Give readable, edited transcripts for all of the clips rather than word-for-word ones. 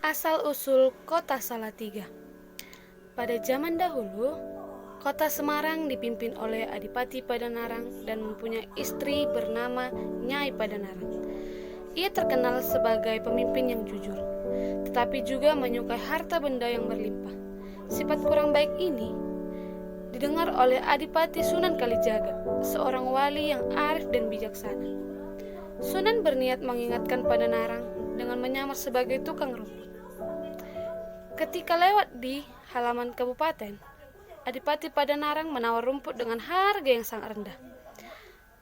Asal-usul Kota Salatiga. Pada zaman dahulu, Kota Semarang dipimpin oleh Adipati Padanarang dan mempunyai istri bernama Nyai Padanarang. Ia terkenal sebagai pemimpin yang jujur, tetapi juga menyukai harta benda yang berlimpah. Sifat kurang baik ini didengar oleh Adipati Sunan Kalijaga, seorang wali yang arif dan bijaksana. Sunan berniat mengingatkan Padanarang dengan menyamar sebagai tukang rumput. Ketika lewat di halaman kabupaten, Adipati Padanarang menawar rumput dengan harga yang sangat rendah.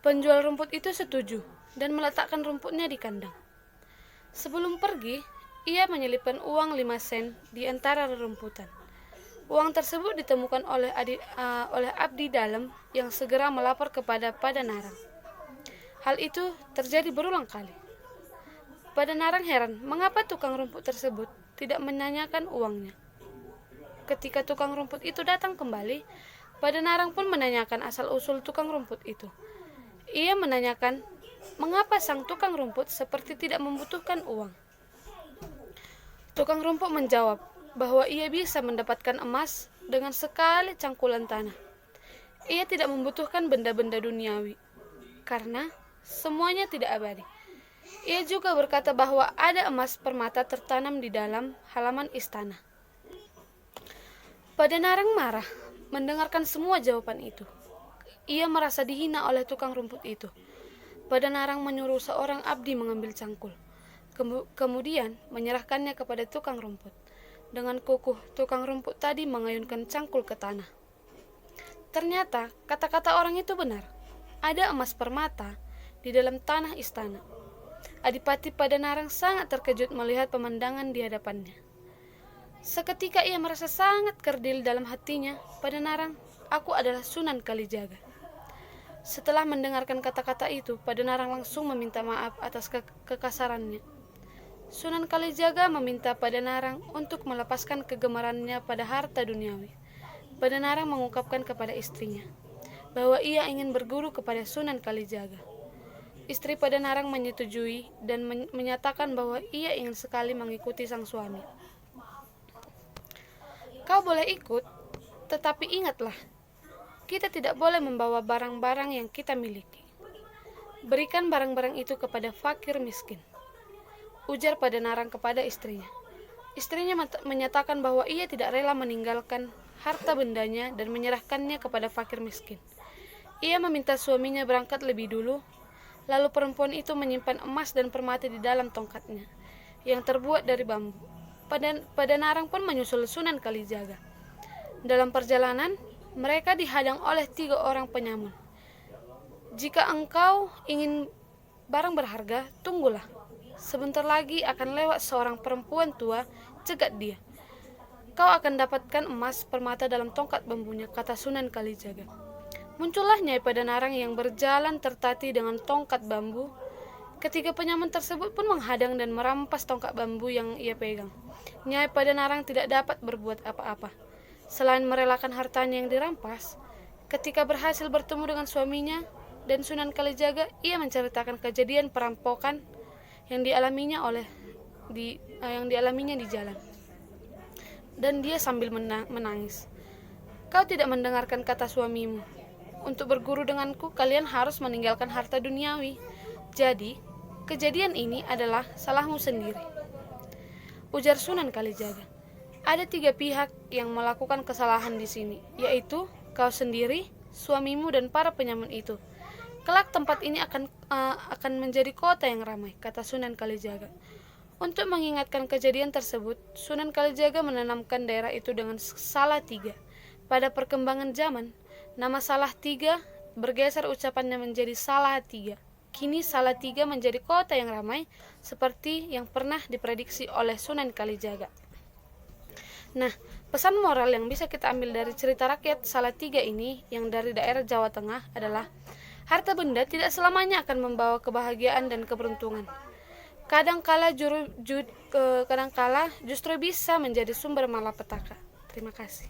Penjual rumput itu setuju dan meletakkan rumputnya di kandang. Sebelum pergi, ia menyelipkan uang 5 sen di antara rerumputan. Uang tersebut ditemukan oleh abdi dalam yang segera melapor kepada Padanarang. Hal itu terjadi berulang kali. Padanarang heran mengapa tukang rumput tersebut tidak menanyakan uangnya. Ketika tukang rumput itu datang kembali, Padanarang pun menanyakan asal-usul tukang rumput itu. Ia menanyakan mengapa sang tukang rumput seperti tidak membutuhkan uang. Tukang rumput menjawab bahwa ia bisa mendapatkan emas dengan sekali cangkulan tanah. Ia tidak membutuhkan benda-benda duniawi, karena semuanya tidak abadi. Ia juga berkata bahwa ada emas permata tertanam di dalam halaman istana. Padanarang marah mendengarkan semua jawaban itu. Ia merasa dihina oleh tukang rumput itu. Padanarang menyuruh seorang abdi mengambil cangkul, kemudian menyerahkannya kepada tukang rumput. Dengan kukuh, tukang rumput tadi mengayunkan cangkul ke tanah. Ternyata kata-kata orang itu benar. Ada emas permata di dalam tanah istana. Adipati Padanarang sangat terkejut melihat pemandangan di hadapannya. Seketika ia merasa sangat kerdil dalam hatinya. Padanarang, aku adalah Sunan Kalijaga. Setelah mendengarkan kata-kata itu, Padanarang langsung meminta maaf atas kekasarannya. Sunan Kalijaga meminta Padanarang untuk melepaskan kegemarannya pada harta duniawi. Padanarang mengungkapkan kepada istrinya bahwa ia ingin berguru kepada Sunan Kalijaga. Istri Padanarang menyetujui dan menyatakan bahwa ia ingin sekali mengikuti sang suami. Kau boleh ikut, tetapi ingatlah, kita tidak boleh membawa barang-barang yang kita miliki. Berikan barang-barang itu kepada fakir miskin, ujar Padanarang kepada istrinya. Istrinya menyatakan bahwa ia tidak rela meninggalkan harta bendanya dan menyerahkannya kepada fakir miskin. Ia meminta suaminya berangkat lebih dulu. Lalu perempuan itu menyimpan emas dan permata di dalam tongkatnya, yang terbuat dari bambu. Padanarang pun menyusul Sunan Kalijaga. Dalam perjalanan, mereka dihadang oleh 3 orang penyamun. Jika engkau ingin barang berharga, tunggulah. Sebentar lagi akan lewat seorang perempuan tua, cegat dia. Kau akan dapatkan emas permata dalam tongkat bambunya, kata Sunan Kalijaga. Muncullah Nyai Padanarang yang berjalan tertati dengan tongkat bambu. Ketiga penyamun tersebut pun menghadang dan merampas tongkat bambu yang ia pegang. Nyai Padanarang tidak dapat berbuat apa-apa selain merelakan hartanya yang dirampas. Ketika berhasil bertemu dengan suaminya dan Sunan Kalijaga, ia menceritakan kejadian perampokan yang dialaminya di jalan. Dan dia sambil menangis. Kau tidak mendengarkan kata suamimu. Untuk berguru denganku, kalian harus meninggalkan harta duniawi. Jadi, kejadian ini adalah salahmu sendiri, ujar Sunan Kalijaga. Ada 3 pihak yang melakukan kesalahan di sini, yaitu kau sendiri, suamimu, dan para penyamun itu. Kelak tempat ini akan menjadi kota yang ramai, kata Sunan Kalijaga. Untuk mengingatkan kejadian tersebut, Sunan Kalijaga menanamkan daerah itu dengan Salatiga. Pada perkembangan zaman, nama Salatiga bergeser ucapannya menjadi Salatiga. Kini Salatiga menjadi kota yang ramai seperti yang pernah diprediksi oleh Sunan Kalijaga. Nah, pesan moral yang bisa kita ambil dari cerita rakyat Salatiga ini yang dari daerah Jawa Tengah adalah harta benda tidak selamanya akan membawa kebahagiaan dan keberuntungan. Kadangkala justru bisa menjadi sumber malapetaka. Terima kasih.